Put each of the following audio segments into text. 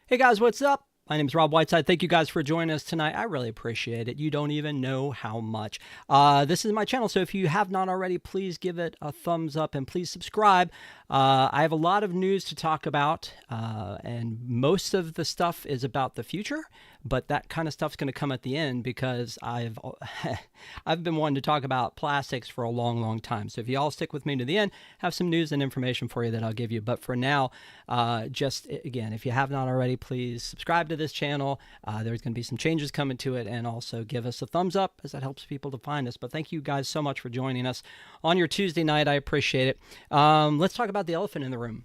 Hey guys, what's up? My name is Rob Whiteside. Thank you guys for joining us tonight. I really appreciate it. You don't even know how much. This is my channel, so if you have not already, please give it a thumbs up and please subscribe. I have a lot of news to talk about, and most of the stuff is about the future, but that kind of stuff's going to come at the end because I've been wanting to talk about plastics for a long, long time. So if you all stick with me to the end, have some news and information for you that I'll give you. But for now, just again, if you have not already, please subscribe to this channel. There's going to be some changes coming to it, and also give us a thumbs up as that helps people to find us. But thank you guys so much for joining us on your Tuesday night. I appreciate it. Let's talk about the elephant in the room.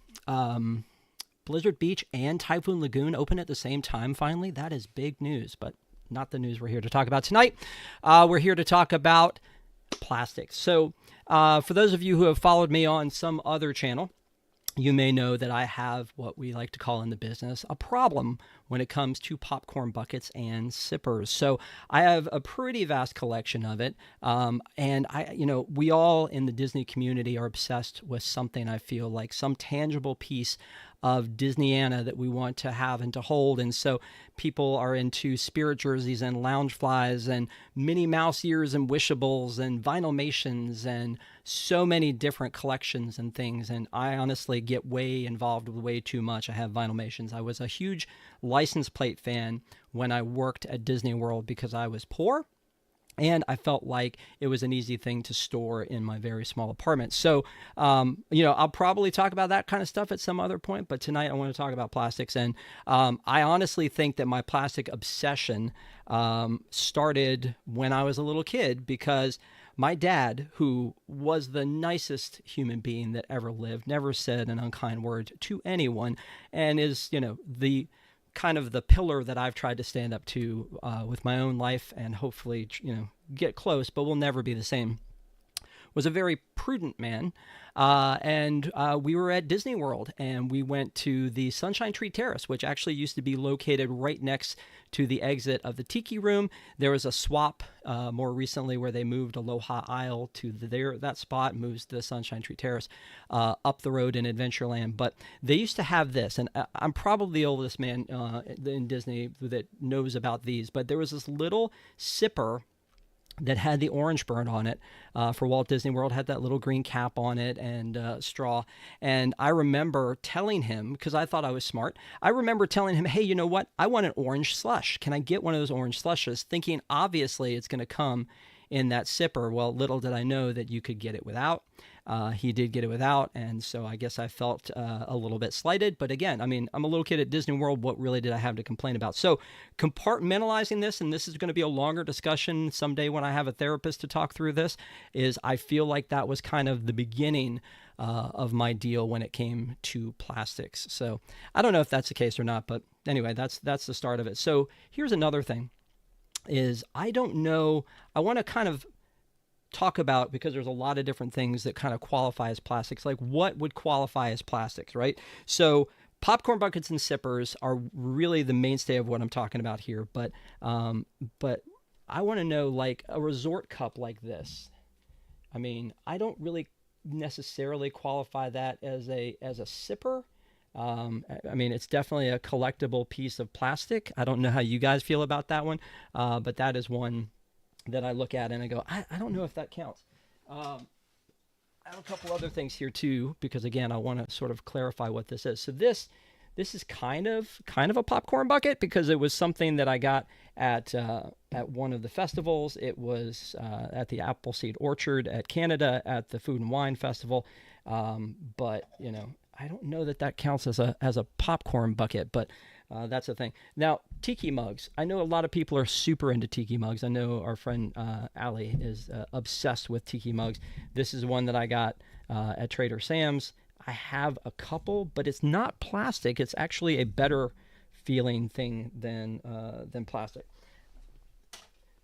Blizzard Beach and Typhoon Lagoon open at the same time finally. That is big news, but not the news we're here to talk about tonight. We're here to talk about plastics. So for those of you who have followed me on some other channel, you may know that I have what we like to call in the business a problem when it comes to popcorn buckets and sippers. So I have a pretty vast collection of it. And we all in the Disney community are obsessed with something, I feel like some tangible piece of Disneyana that we want to have and to hold. And so people are into spirit jerseys and Loungeflies and Minnie Mouse ears and Wishables and Vinylmations and so many different collections and things. And I honestly get way involved with way too much. I have Vinylmations. I was a huge license plate fan when I worked at Disney World because I was poor. And I felt like it was an easy thing to store in my very small apartment. So, I'll probably talk about that kind of stuff at some other point. But tonight I want to talk about plastics. And I honestly think that my plastic obsession started when I was a little kid because my dad, who was the nicest human being that ever lived, never said an unkind word to anyone, and is, the kind of the pillar that I've tried to stand up to with my own life and hopefully, get close, but we'll never be the same, was a very prudent man. And we were at Disney World and we went to the Sunshine Tree Terrace, which actually used to be located right next to the exit of the Tiki Room. There was a swap more recently where they moved Aloha Isle to that spot, moves the Sunshine Tree Terrace up the road in Adventureland. But they used to have this, and I'm probably the oldest man in Disney that knows about these, but there was this little sipper that had the orange burn on it for Walt Disney World, had that little green cap on it and straw. And I remember telling him, because I thought I was smart, I remember telling him, hey, you know what? I want an orange slush. Can I get one of those orange slushes? Thinking, obviously, it's going to come in that sipper. Well, little did I know that you could get it without. He did get it without, and so I guess I felt a little bit slighted. But again, I mean, I'm a little kid at Disney World. What really did I have to complain about? So compartmentalizing this, and this is going to be a longer discussion someday when I have a therapist to talk through this, is I feel like that was kind of the beginning of my deal when it came to plastics. So I don't know if that's the case or not, but anyway, that's the start of it. So here's another thing, is I don't know, I want to kind of talk about, because there's a lot of different things that kind of qualify as plastics, like what would qualify as plastics, right? So popcorn buckets and sippers are really the mainstay of what I'm talking about here, but I want to know, like a resort cup like this. I mean, I don't really necessarily qualify that as a sipper. I mean, it's definitely a collectible piece of plastic. I don't know how you guys feel about that one, but that is one that I look at and I go, I don't know if that counts. I have a couple other things here too, because again, I want to sort of clarify what this is. So this is kind of a popcorn bucket because it was something that I got at one of the festivals. It was at the Appleseed Orchard at Canada at the Food and Wine Festival. But I don't know that counts as a popcorn bucket, but that's the thing. Now, Tiki Mugs. I know a lot of people are super into Tiki Mugs. I know our friend Allie is obsessed with Tiki Mugs. This is one that I got at Trader Sam's. I have a couple, but it's not plastic. It's actually a better feeling thing than plastic.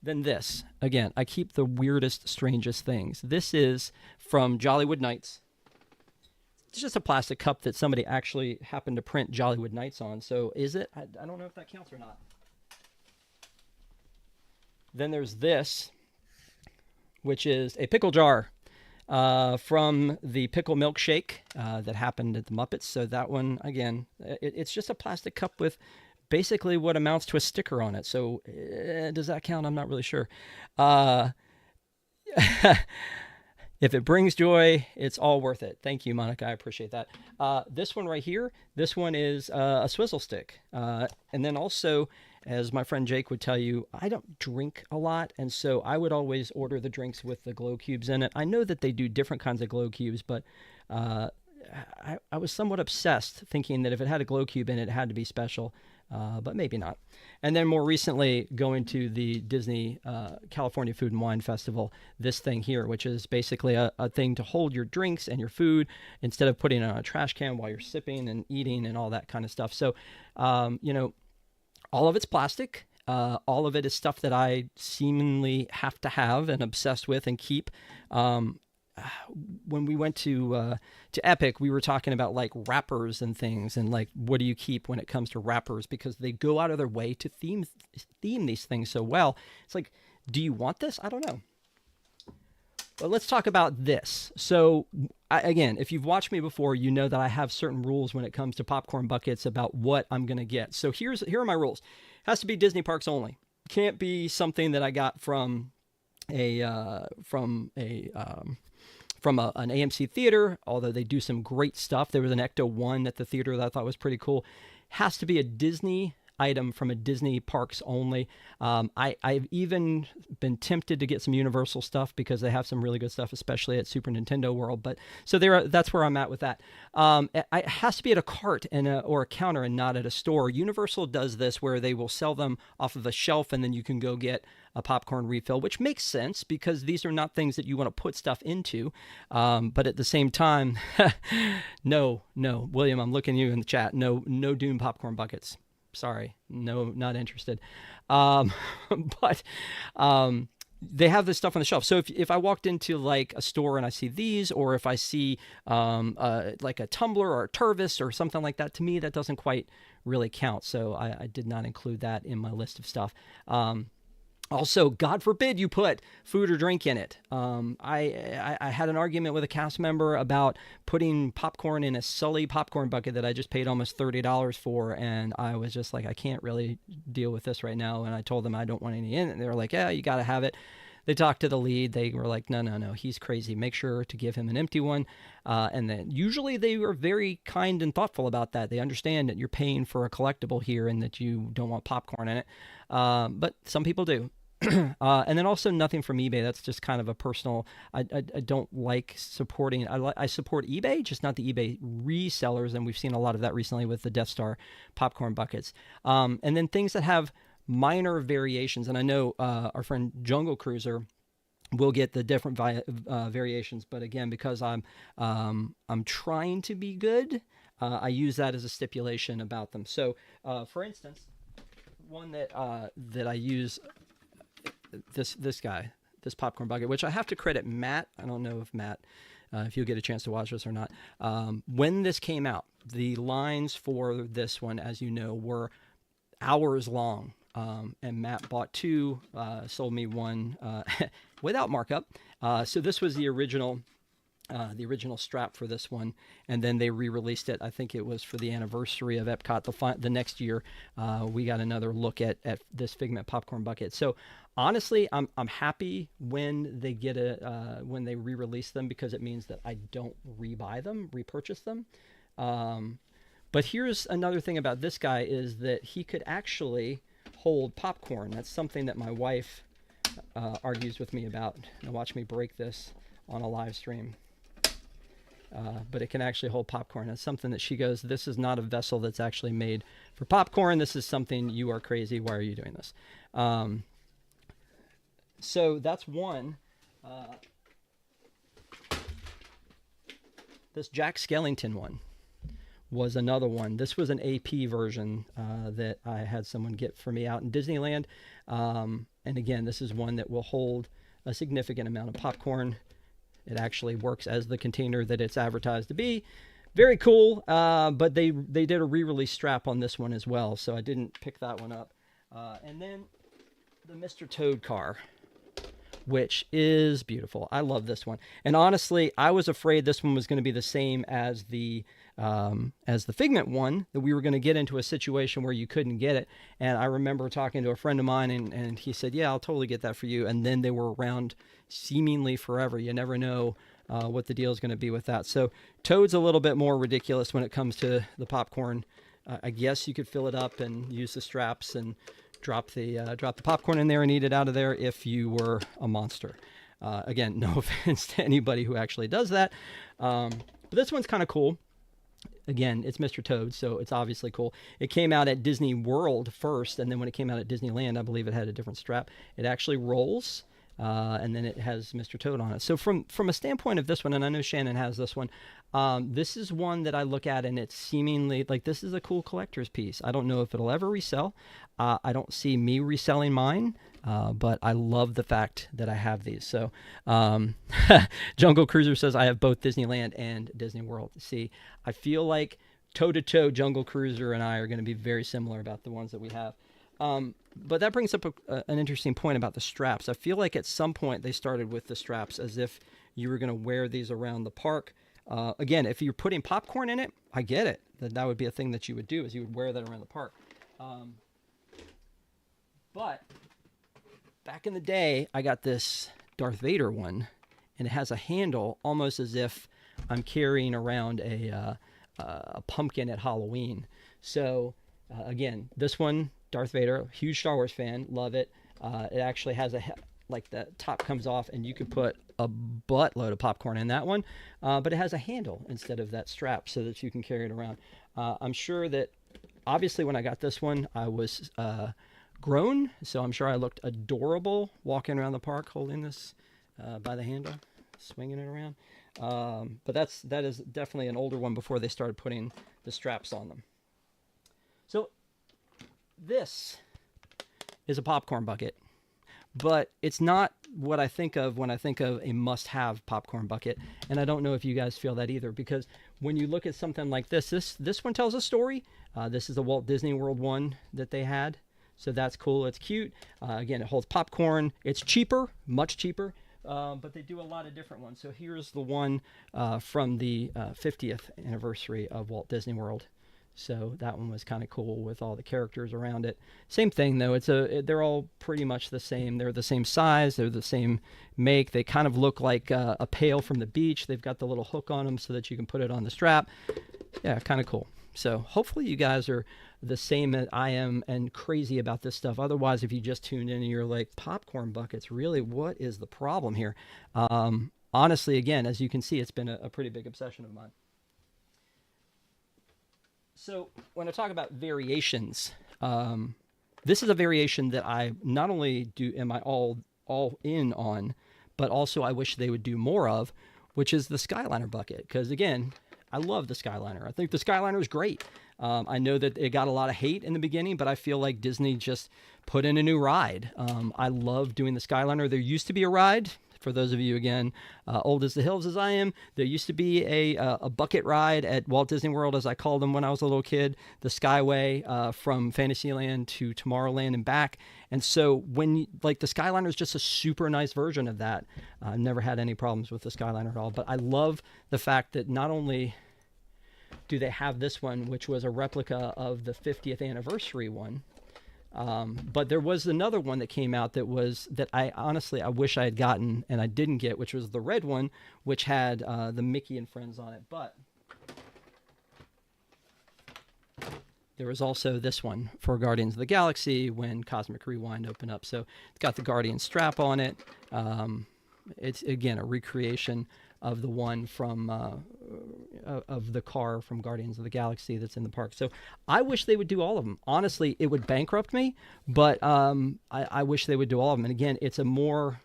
Then this. Again, I keep the weirdest, strangest things. This is from Jollywood Nights. It's just a plastic cup that somebody actually happened to print Jollywood Nights on. So is it? I don't know if that counts or not. Then there's this, which is a pickle jar from the pickle milkshake that happened at the Muppets. So that one, again, it's just a plastic cup with basically what amounts to a sticker on it. So does that count? I'm not really sure. Uh, if it brings joy, it's all worth it. Thank you, Monica. I appreciate that. This one right here, this one is a swizzle stick. And then also, as my friend Jake would tell you, I don't drink a lot. And so I would always order the drinks with the glow cubes in it. I know that they do different kinds of glow cubes, but I was somewhat obsessed thinking that if it had a glow cube in it, it had to be special. But maybe not. And then more recently, going to the Disney California Food and Wine Festival, this thing here, which is basically a thing to hold your drinks and your food instead of putting it on a trash can while you're sipping and eating and all that kind of stuff. So, all of it's plastic. All of it is stuff that I seemingly have to have and obsessed with and keep. When we went to Epic, we were talking about like wrappers and things, and like what do you keep when it comes to wrappers, because they go out of their way to theme these things so well. It's like, do you want this? I don't know. But let's talk about this. So again, if you've watched me before, you know that I have certain rules when it comes to popcorn buckets about what I'm going to get. So here are my rules. It has to be Disney parks only. Can't be something that I got from an AMC theater, although they do some great stuff. There was an Ecto 1 at the theater that I thought was pretty cool. Has to be a Disney item from a Disney parks only. I've even been tempted to get some Universal stuff because they have some really good stuff, especially at Super Nintendo World. But so that's where I'm at with that. It has to be at a cart or a counter and not at a store. Universal does this where they will sell them off of a shelf and then you can go get a popcorn refill, which makes sense because these are not things that you want to put stuff into. But at the same time, no, William, I'm looking at you in the chat. No Dune popcorn buckets. Sorry, no, not interested. But they have this stuff on the shelf. So if I walked into like a store and I see these, or if I see like a tumbler or a Tervis or something like that, to me that doesn't quite really count. So I did not include that in my list of stuff. Also, God forbid you put food or drink in it. I had an argument with a cast member about putting popcorn in a Sully popcorn bucket that I just paid almost $30 for, and I was just like, I can't really deal with this right now. And I told them I don't want any in it. And they were like, yeah, you got to have it. They talked to the lead. They were like, no, he's crazy. Make sure to give him an empty one. And then usually they were very kind and thoughtful about that. They understand that you're paying for a collectible here and that you don't want popcorn in it. But some people do. And then also nothing from eBay. That's just kind of a personal, I don't like supporting, I support eBay, just not the eBay resellers. And we've seen a lot of that recently with the Death Star popcorn buckets. And then things that have minor variations. And I know our friend Jungle Cruiser will get the different variations. But again, because I'm trying to be good, I use that as a stipulation about them. So for instance, one that I use, this guy, this popcorn bucket, which I have to credit Matt. I don't know if Matt, if you'll get a chance to watch this or not. When this came out, the lines for this one, as you know, were hours long. And Matt bought two, sold me one without markup. So this was the original strap for this one, and then they re-released it. I think it was for the anniversary of Epcot the next year. We got another look at this Figment popcorn bucket. So honestly, I'm happy when they get when they re-release them, because it means that I don't repurchase them. But here's another thing about this guy is that he could actually hold popcorn. That's something that my wife argues with me about. Now watch me break this on a live stream. But it can actually hold popcorn. That's something that she goes, this is not a vessel that's actually made for popcorn. This is something, you are crazy. Why are you doing this? So that's one. This Jack Skellington one was another one. This was an AP version that I had someone get for me out in Disneyland. And again, this is one that will hold a significant amount of popcorn. It actually works as the container that it's advertised to be. Very cool. But they did a re-release strap on this one as well, so I didn't pick that one up. And then the Mr. Toad car, which is beautiful. I love this one. And honestly, I was afraid this one was going to be the same as the as the Figment one, that we were going to get into a situation where you couldn't get it. And I remember talking to a friend of mine, and he said, yeah, I'll totally get that for you. And then they were around seemingly forever. You never know what the deal is going to be with that. So Toad's a little bit more ridiculous when it comes to the popcorn. I guess you could fill it up and use the straps and drop the popcorn in there and eat it out of there if you were a monster. Again, no offense to anybody who actually does that. But this one's kind of cool. Again, it's Mr. Toad, so it's obviously cool. It came out at Disney World first, and then when it came out at Disneyland, I believe it had a different strap. It actually rolls, and then it has Mr. Toad on it. So from a standpoint of this one, and I know Shannon has this one, this is one that I look at, and it's seemingly like this is a cool collector's piece. I don't know if it'll ever resell. I don't see me reselling mine. But I love the fact that I have these. So Jungle Cruiser says I have both Disneyland and Disney World. See, I feel like toe-to-toe Jungle Cruiser and I are going to be very similar about the ones that we have. But that brings up an interesting point about the straps. I feel like at some point they started with the straps as if you were going to wear these around the park. Again, if you're putting popcorn in it, I get it. That would be a thing that you would do, is you would wear that around the park. But back in the day, I got this Darth Vader one, and it has a handle almost as if I'm carrying around a pumpkin at Halloween. So, again, this one, Darth Vader, huge Star Wars fan, love it. It actually has like the top comes off, and you could put a buttload of popcorn in that one, but it has a handle instead of that strap so that you can carry it around. I'm sure that, obviously, when I got this one, I was grown, so I'm sure I looked adorable walking around the park holding this by the handle, swinging it around. But that is definitely an older one before they started putting the straps on them. So this is a popcorn bucket, but it's not what I think of when I think of a must-have popcorn bucket. And I don't know if you guys feel that either, because when you look at something like this one tells a story. This is a Walt Disney World one that they had. So that's cool. It's cute. Again, it holds popcorn. It's cheaper, much cheaper, but they do a lot of different ones. So here's the one from the 50th anniversary of Walt Disney World. So that one was kind of cool with all the characters around it. Same thing though. They're all pretty much the same. They're the same size. They're the same make. They kind of look like a pail from the beach. They've got the little hook on them so that you can put it on the strap. Yeah, kind of cool. So hopefully you guys are the same as I am and crazy about this stuff. Otherwise, if you just tuned in and you're like, popcorn buckets, really, what is the problem here? Honestly, again, as you can see, it's been a pretty big obsession of mine. So when I talk about variations, this is a variation that I not only am I all in on, but also I wish they would do more of, which is the Skyliner bucket. Because again, I love the Skyliner. I think the Skyliner is great. I know that it got a lot of hate in the beginning, but I feel like Disney just put in a new ride. I love doing the Skyliner. There used to be a ride. For those of you, again, old as the hills as I am, there used to be a bucket ride at Walt Disney World, as I called them when I was a little kid, the Skyway from Fantasyland to Tomorrowland and back. And so the Skyliner is just a super nice version of that. I've never had any problems with the Skyliner at all, but I love the fact that not only do they have this one, which was a replica of the 50th anniversary one, but there was another one that came out that I honestly, I wish I had gotten and I didn't get, which was the red one, which had the Mickey and Friends on it. But there was also this one for Guardians of the Galaxy when Cosmic Rewind opened up. So it's got the Guardian strap on it. It's, again, a recreation of the one from of the car from Guardians of the Galaxy that's in the park. So I wish they would do all of them. Honestly, it would bankrupt me, but I wish they would do all of them. And again, it's a more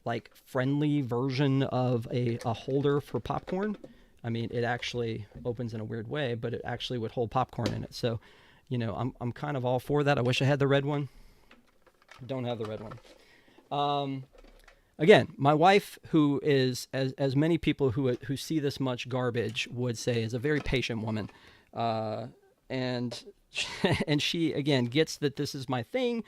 like friendly version of a holder for popcorn. I mean, it actually opens in a weird way, but it actually would hold popcorn in it. So, you know, I'm kind of all for that. I wish I had the red one. Don't have the red one. Again, my wife, who is, as many people who see this much garbage would say, is a very patient woman. And she, again, gets that this is my thing.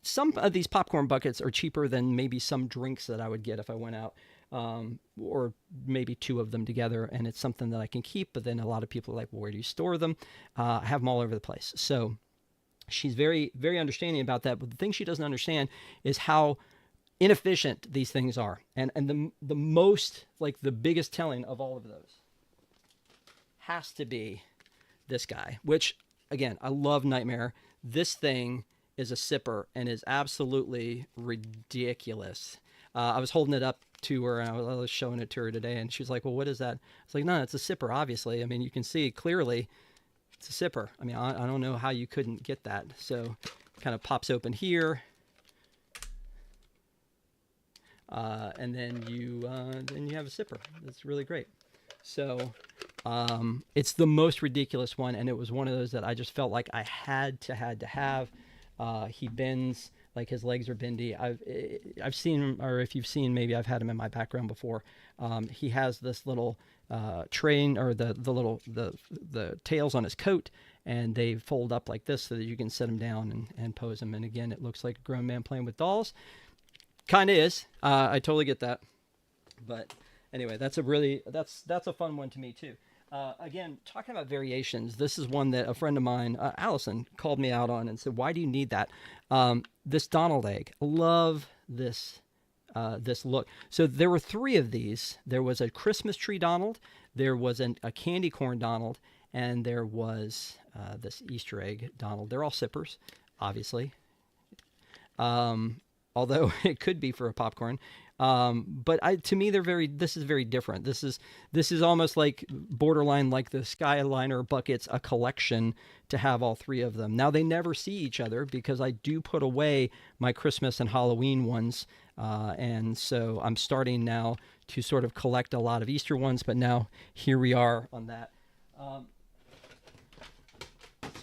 Some of these popcorn buckets are cheaper than maybe some drinks that I would get if I went out. or maybe 2 of them together, and it's something that I can keep. But then a lot of people are like, well, where do you store them? I have them all over the place. So she's very, very understanding about that. But the thing she doesn't understand is how inefficient these things are. And the most, like the biggest telling of all of those has to be this guy, which again, I love Nightmare. This thing is a sipper and is absolutely ridiculous. I was holding it up to her and I was showing it to her today, and she was like, well, what is that? It's like, no, it's a sipper, obviously. I mean, you can see clearly it's a sipper. I mean, I don't know how you couldn't get that. So it kind of pops open here. And then you have a sipper. It's really great. So it's the most ridiculous one, and it was one of those that I just felt like I had to have. He bends, like his legs are bendy. I've seen him, or if you've seen, maybe I've had him in my background before. He has this little train, or the tails on his coat, and they fold up like this so that you can set him down and pose him. And again, it looks like a grown man playing with dolls. Kind of is. I totally get that. But anyway, that's a fun one to me too. Again, talking about variations, this is one that a friend of mine, Allison, called me out on and said, why do you need that? This Donald egg. I love this look. So there were 3 of these. There was a Christmas tree Donald, there was a candy corn Donald, and there was this Easter egg Donald. They're all sippers, obviously. Although it could be for a popcorn. But to me, this is very different. This is almost like borderline like the Skyliner buckets, a collection to have all 3 of them. Now they never see each other because I do put away my Christmas and Halloween ones. And so I'm starting now to sort of collect a lot of Easter ones, but now here we are on that.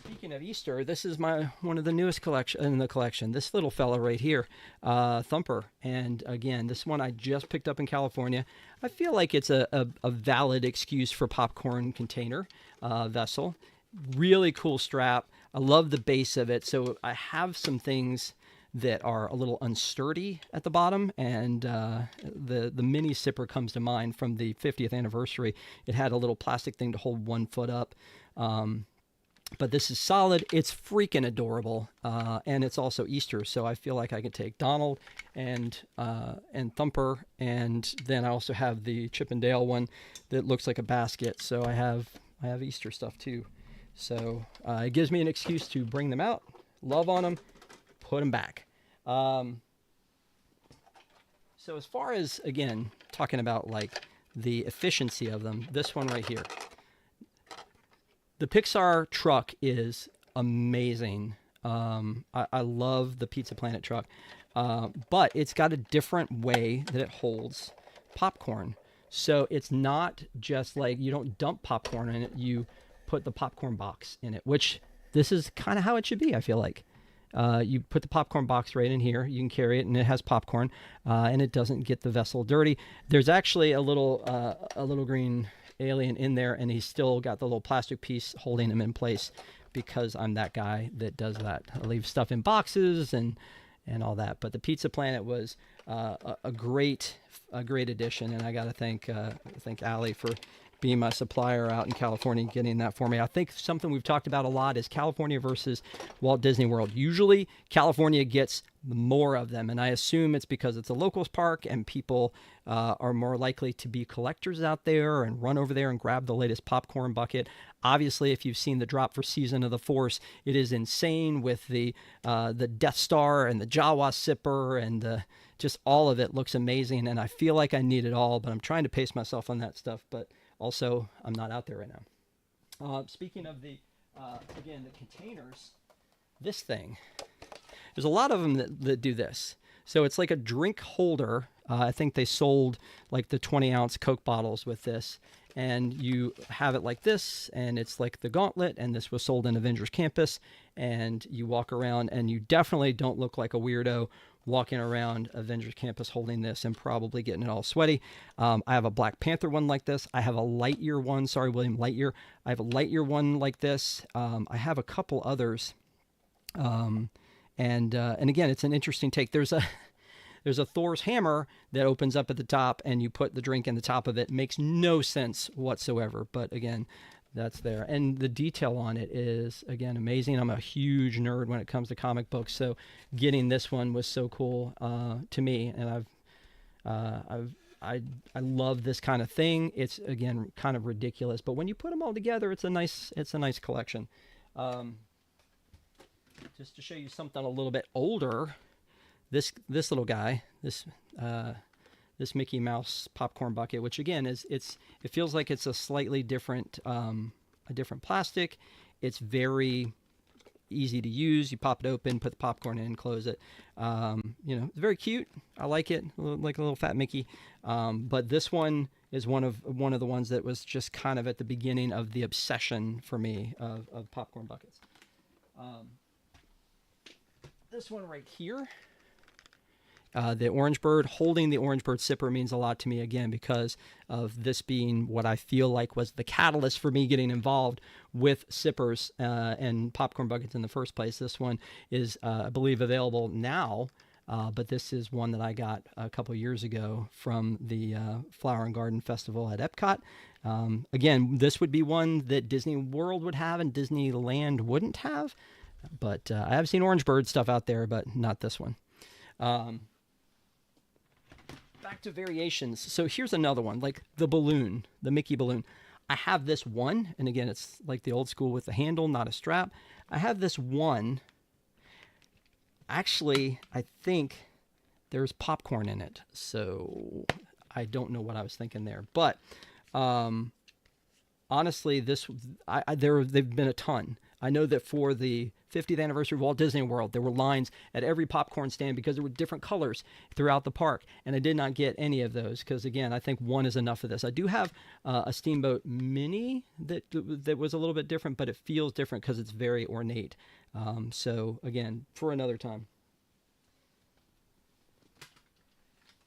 Speaking of Easter, this is one of the newest collection in the collection. This little fella right here, Thumper, and again, this one I just picked up in California. I feel like it's a valid excuse for popcorn container vessel. Really cool strap. I love the base of it. So I have some things that are a little unsturdy at the bottom, and the mini sipper comes to mind from the 50th anniversary. It had a little plastic thing to hold 1 foot up. But this is solid. It's freaking adorable, and it's also Easter, so I feel like I could take Donald and Thumper, and then I also have the Chip and Dale one that looks like a basket. So I have Easter stuff too. So it gives me an excuse to bring them out, love on them, put them back. So as far as, again, talking about like the efficiency of them, this one right here. The Pixar truck is amazing. I love the Pizza Planet truck, but it's got a different way that it holds popcorn. So it's not just like, you don't dump popcorn in it, you put the popcorn box in it, which this is kind of how it should be, I feel like. You put the popcorn box right in here, you can carry it, and it has popcorn, and it doesn't get the vessel dirty. There's actually a little green alien in there, and he's still got the little plastic piece holding him in place because I'm that guy that does that. I leave stuff in boxes and all that. But the Pizza Planet was a great addition, and I got to thank Allie for being my supplier out in California and getting that for me. I think something we've talked about a lot is California versus Walt Disney World. Usually California gets more of them, and I assume it's because it's a locals park and people are more likely to be collectors out there and run over there and grab the latest popcorn bucket. Obviously, if you've seen the drop for Season of the Force, it is insane with the Death Star and the Jawa sipper, and just all of it looks amazing, and I feel like I need it all, but I'm trying to pace myself on that stuff, but also I'm not out there right now. Speaking of again, the containers, this thing, there's a lot of them that do this. So it's like a drink holder. I think they sold like the 20-ounce Coke bottles with this. And you have it like this, and it's like the gauntlet, and this was sold in Avengers Campus. And you walk around, and you definitely don't look like a weirdo walking around Avengers Campus holding this and probably getting it all sweaty. I have a Black Panther one like this. I have a Lightyear one. Sorry, William Lightyear. I have a Lightyear one like this. I have a couple others. And again, it's an interesting take. There's a Thor's hammer that opens up at the top, and you put the drink in the top of it. Makes no sense whatsoever. But again, that's there. And the detail on it is, again, amazing. I'm a huge nerd when it comes to comic books, so getting this one was so cool to me. And I love this kind of thing. It's, again, kind of ridiculous, but when you put them all together, it's a nice collection. Just to show you something a little bit older, this little guy, this Mickey Mouse popcorn bucket, which again it feels like it's a slightly different plastic. It's very easy to use. You pop it open, put the popcorn in, close it. It's very cute. I like it, like a little fat Mickey. But this one is one of the ones that was just kind of at the beginning of the obsession for me of popcorn buckets. This one right here, the orange bird, holding the orange bird sipper means a lot to me, again, because of this being what I feel like was the catalyst for me getting involved with sippers and popcorn buckets in the first place. This one is, I believe, available now, but this is one that I got a couple years ago from the Flower and Garden Festival at Epcot. Again, this would be one that Disney World would have and Disneyland wouldn't have. But I have seen orange bird stuff out there, but not this one. Back to variations. So here's another one, like the balloon, the Mickey balloon. I have this one, and again, it's like the old school with the handle, not a strap. I have this one. Actually, I think there's popcorn in it, so I don't know what I was thinking there. But honestly, they've been a ton. I know that for the 50th anniversary of Walt Disney World, there were lines at every popcorn stand because there were different colors throughout the park, and I did not get any of those because, again, I think one is enough of this. I do have a Steamboat Mini that was a little bit different, but it feels different because it's very ornate. So, again, for another time.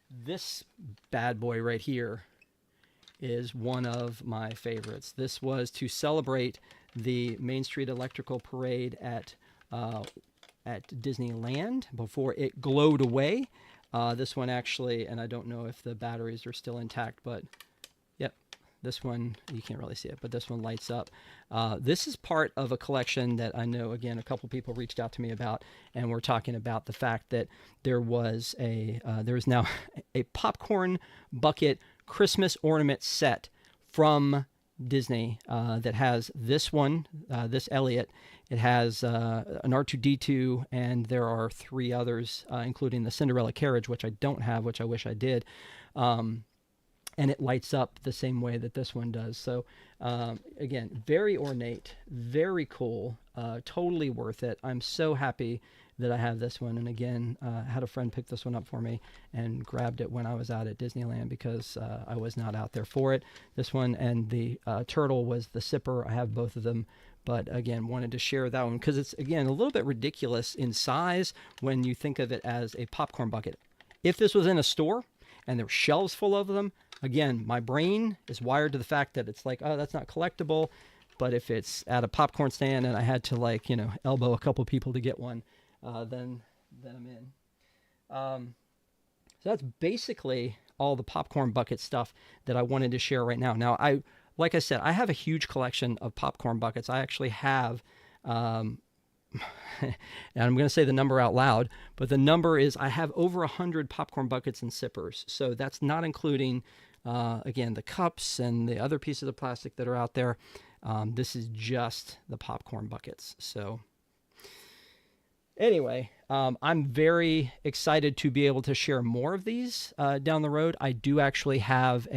This bad boy right here is one of my favorites. This was to celebrate the Main Street Electrical Parade at Disneyland before it glowed away. This one actually, and I don't know if the batteries are still intact, but yep, this one, you can't really see it, but this one lights up. This is part of a collection that I know, again, a couple people reached out to me about, and we're talking about the fact that there is now a popcorn bucket Christmas ornament set from Disney that has this one, this Elliot. It has an R2-D2, and there are 3 others, including the Cinderella carriage, which I don't have, which I wish I did. And it lights up the same way that this one does. So, again, very ornate, very cool, totally worth it. I'm so happy that I have this one. And again, had a friend pick this one up for me and grabbed it when I was out at Disneyland because I was not out there for it. This one and the turtle was the sipper. I have both of them. But again, wanted to share that one because it's, again, a little bit ridiculous in size when you think of it as a popcorn bucket. If this was in a store and there were shelves full of them, again, my brain is wired to the fact that it's like, oh, that's not collectible. But if it's at a popcorn stand and I had to, elbow a couple people to get one, then I'm in. So that's basically all the popcorn bucket stuff that I wanted to share right now. Now, like I said, I have a huge collection of popcorn buckets. I actually have, and I'm going to say the number out loud, but the number is I have over 100 popcorn buckets and sippers. So that's not including, again, the cups and the other pieces of plastic that are out there. This is just the popcorn buckets. So anyway, I'm very excited to be able to share more of these down the road. I do actually have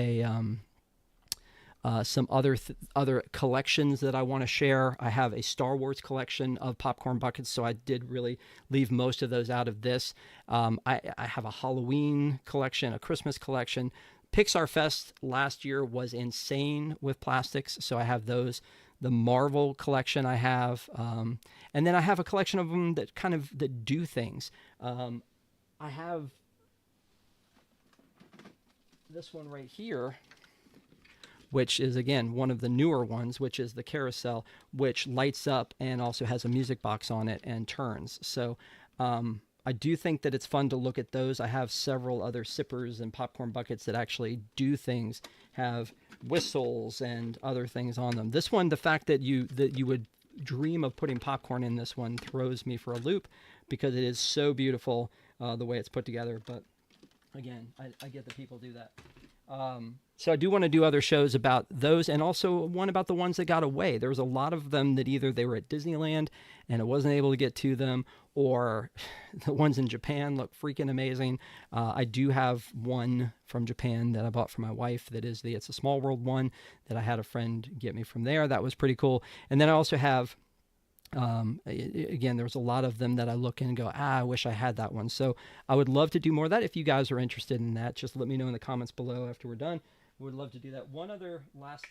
some other collections that I want to share. I have a Star Wars collection of popcorn buckets, so I did really leave most of those out of this. I have a Halloween collection, a Christmas collection. Pixar Fest last year was insane with plastics, so I have those. The Marvel collection I have, and then I have a collection of them that do things. I have this one right here, which is, again, one of the newer ones, which is the carousel, which lights up and also has a music box on it and turns. So I do think that it's fun to look at those. I have several other sippers and popcorn buckets that actually do things, have whistles and other things on them. This one, the fact that you would dream of putting popcorn in this one throws me for a loop, because it is so beautiful the way it's put together. But again, I get that people do that. So I do want to do other shows about those, and also one about the ones that got away. There was a lot of them that either they were at Disneyland and it wasn't able to get to them, or the ones in Japan look freaking amazing. I do have one from Japan that I bought for my wife that is It's a Small World one that I had a friend get me from there. That was pretty cool. And then I also have, again, there's a lot of them that I look in and go, I wish I had that one. So I would love to do more of that. If you guys are interested in that, just let me know in the comments below after we're done. Would love to do that. One other last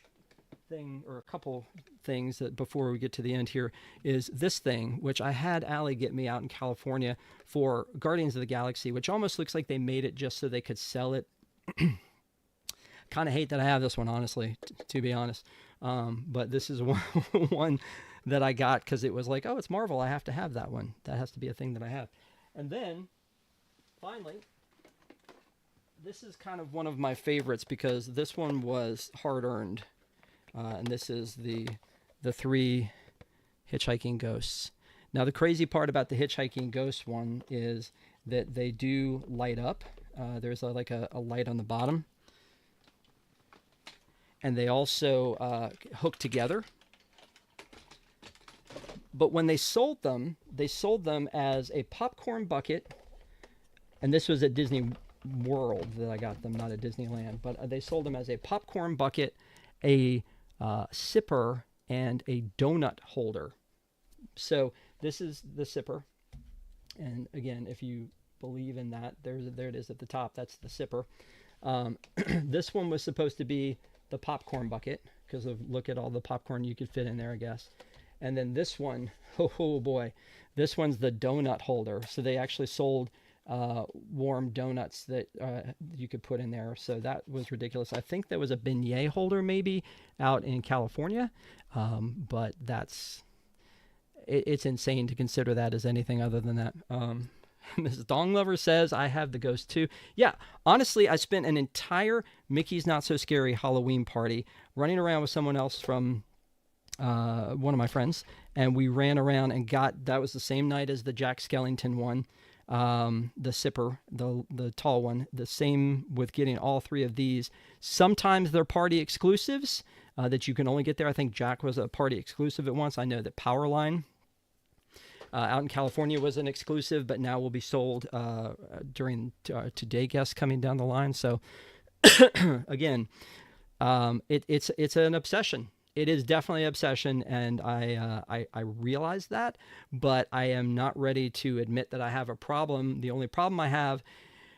thing, or a couple things that before we get to the end here, is this thing, which I had Allie get me out in California for Guardians of the Galaxy, which almost looks like they made it just so they could sell it. Kind of hate that I have this one, honestly, to be honest. But this is one that I got because it was like, oh, it's Marvel, I have to have that one. That has to be a thing that I have. And then, finally, this is kind of one of my favorites because this one was hard-earned. And this is the 3 Hitchhiking Ghosts. Now, the crazy part about the Hitchhiking Ghost one is that they do light up. There's a light on the bottom. And they also hook together. But when they sold them as a popcorn bucket. And this was at Disney World that I got them, not at Disneyland. But they sold them as a popcorn bucket, a sipper, and a donut holder. So this is the sipper. And again, if you believe in that, there it is at the top. That's the sipper. This one was supposed to be the popcorn bucket because of look at all the popcorn you could fit in there, I guess. And then this one, oh boy, this one's the donut holder. So they actually sold warm donuts that you could put in there. So that was ridiculous. I think there was a beignet holder maybe out in California, but it's insane to consider that as anything other than that. Mrs. Dong Lover says, I have the ghost too. Yeah, honestly, I spent an entire Mickey's Not So Scary Halloween party running around with someone else from one of my friends, and we ran around and that was the same night as the Jack Skellington one, the sipper, the tall one. The same with getting all 3 of these. Sometimes they're party exclusives that you can only get there. I think Jack was a party exclusive at once. I know that Powerline out in California was an exclusive, but now will be sold during today guests coming down the line. So again, it's an obsession. It is definitely an obsession, and I realize that, but I am not ready to admit that I have a problem. The only problem I have,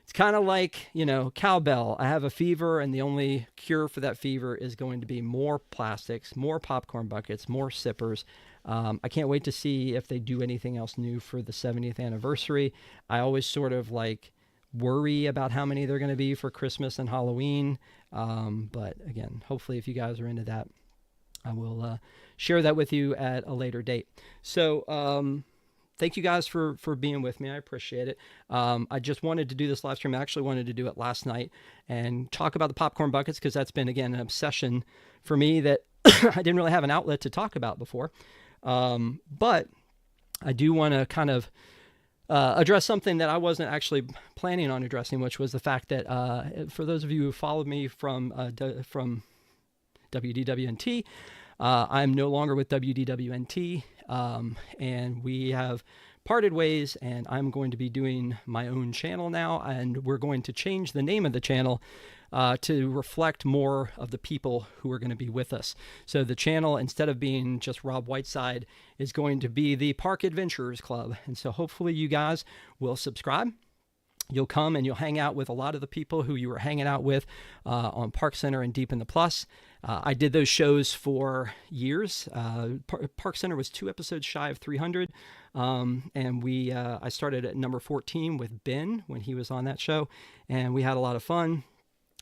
it's kind of like, cowbell. I have a fever, and the only cure for that fever is going to be more plastics, more popcorn buckets, more sippers. I can't wait to see if they do anything else new for the 70th anniversary. I always sort of worry about how many they're going to be for Christmas and Halloween. But again, hopefully if you guys are into that, I will share that with you at a later date. So thank you guys for being with me. I appreciate it. I just wanted to do this live stream. I actually wanted to do it last night and talk about the popcorn buckets because that's been, again, an obsession for me that I didn't really have an outlet to talk about before. But I do want to kind of address something that I wasn't actually planning on addressing, which was the fact that for those of you who followed me from WDWNT, I'm no longer with WDWNT, and we have parted ways, and I'm going to be doing my own channel now, and we're going to change the name of the channel to reflect more of the people who are going to be with us. So the channel, instead of being just Rob Whiteside, is going to be the Park Adventurers Club. And so hopefully you guys will subscribe. You'll come and you'll hang out with a lot of the people who you were hanging out with on Park Center and Deep in the Plus. I did those shows for years. Park Center was 2 episodes shy of 300. And I started at number 14 with Ben when he was on that show. And we had a lot of fun.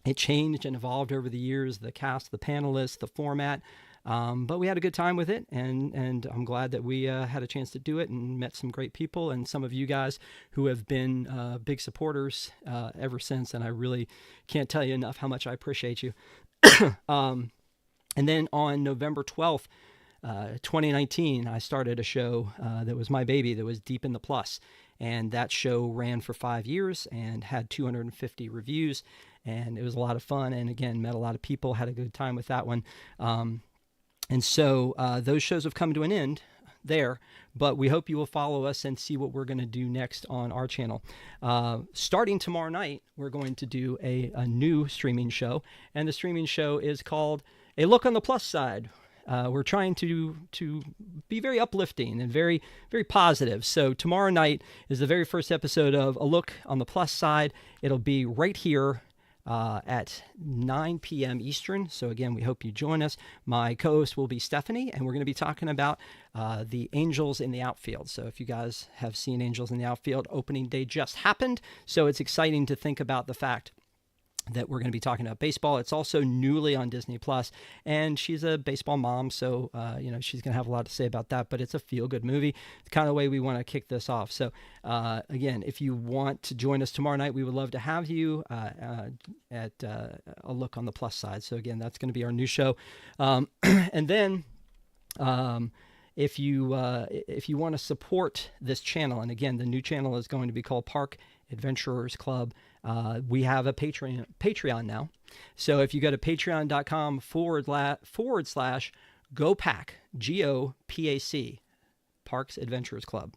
It changed and evolved over the years, the cast, the panelists, the format. But we had a good time with it, and I'm glad that we had a chance to do it and met some great people and some of you guys who have been big supporters ever since, and I really can't tell you enough how much I appreciate you. And then on November 12th, 2019, I started a show that was my baby, that was Deep in the Plus. And that show ran for 5 years and had 250 reviews. And it was a lot of fun. And again, met a lot of people, had a good time with that one. And so those shows have come to an end there, but we hope you will follow us and see what we're going to do next on our channel. Starting tomorrow night, we're going to do a new streaming show. And the streaming show is called A Look on the Plus Side. We're trying to be very uplifting and very, very positive. So tomorrow night is the very first episode of A Look on the Plus Side. It'll be right here at 9 p.m. Eastern. So again, we hope you join us. My co-host will be Stephanie, and we're going to be talking about the Angels in the Outfield. So if you guys have seen Angels in the Outfield, opening day just happened. So it's exciting to think about the fact that we're going to be talking about baseball. It's also newly on Disney Plus, and she's a baseball mom, so she's going to have a lot to say about that. But it's a feel-good movie. It's kind of the way we want to kick this off. So again, if you want to join us tomorrow night, we would love to have you at A Look on the Plus Side. So again, that's going to be our new show, and then. If you want to support this channel, and again, the new channel is going to be called Park Adventurers Club. We have a Patreon now. So if you go to patreon.com/GoPack, GOPAC, Parks Adventurers Club,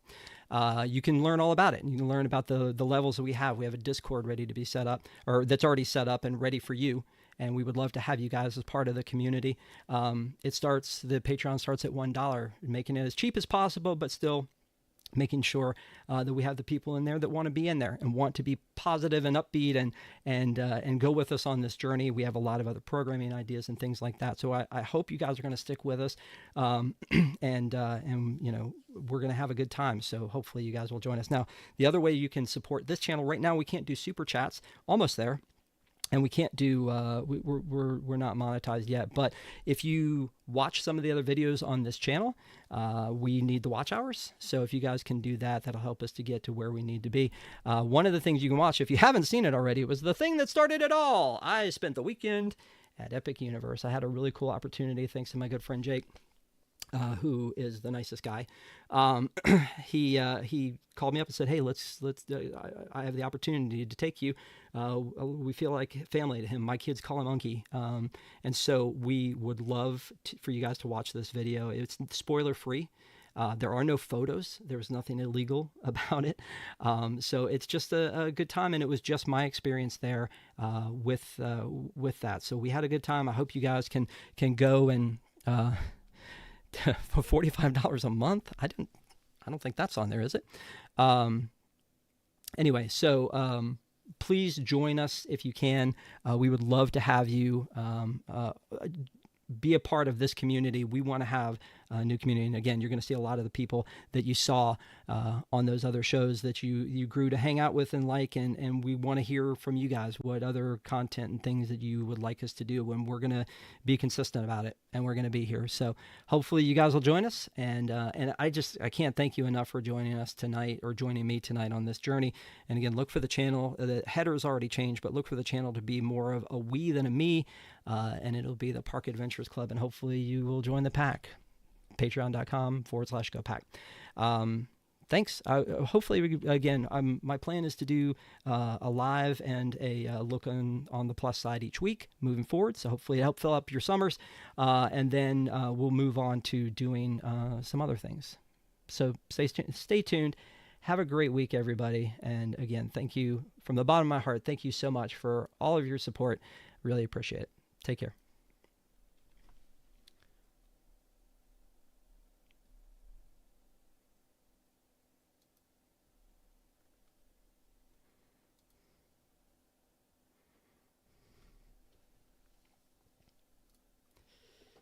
you can learn all about it. You can learn about the levels that we have. We have a Discord ready to be set up, or that's already set up and ready for you. And we would love to have you guys as part of the community. The Patreon starts at $1, making it as cheap as possible, but still making sure that we have the people in there that want to be in there and want to be positive and upbeat and go with us on this journey. We have a lot of other programming ideas and things like that. So I hope you guys are going to stick with us, and we're going to have a good time. So hopefully you guys will join us. Now, the other way you can support this channel right now, we can't do super chats, almost there. And we can't do, we're not monetized yet. But if you watch some of the other videos on this channel, we need the watch hours. So if you guys can do that, that'll help us to get to where we need to be. One of the things you can watch, if you haven't seen it already, was the thing that started it all. I spent the weekend at Epic Universe. I had a really cool opportunity, thanks to my good friend Jake, who is the nicest guy. He called me up and said, "Hey, let's. I have the opportunity to take you. We feel like family to him. My kids call him Unky, and so we would love for you guys to watch this video. It's spoiler free. There are no photos. There's nothing illegal about it. So it's just a good time, and it was just my experience there with that. So we had a good time. I hope you guys can go and." For $45 a month, I don't think that's on there, is it? Anyway, so please join us if you can. We would love to have you be a part of this community. We want to have a new community. And again, you're going to see a lot of the people that you saw on those other shows that you grew to hang out with and like, and we want to hear from you guys what other content and things that you would like us to do, when we're going to be consistent about it, and we're going to be here. So hopefully you guys will join us. And I can't thank you enough for joining us tonight, or joining me tonight on this journey. And again, look for the channel. The header's already changed, but look for the channel to be more of a we than a me. And it'll be the Park Adventures Club, and hopefully you will join the pack. Patreon.com/GoPack. Thanks. Hopefully, again, my plan is to do a live and a look on the plus side each week moving forward. So hopefully it'll help fill up your summers. And then we'll move on to doing some other things. So stay tuned. Have a great week, everybody. And again, thank you from the bottom of my heart. Thank you so much for all of your support. Really appreciate it. Take care.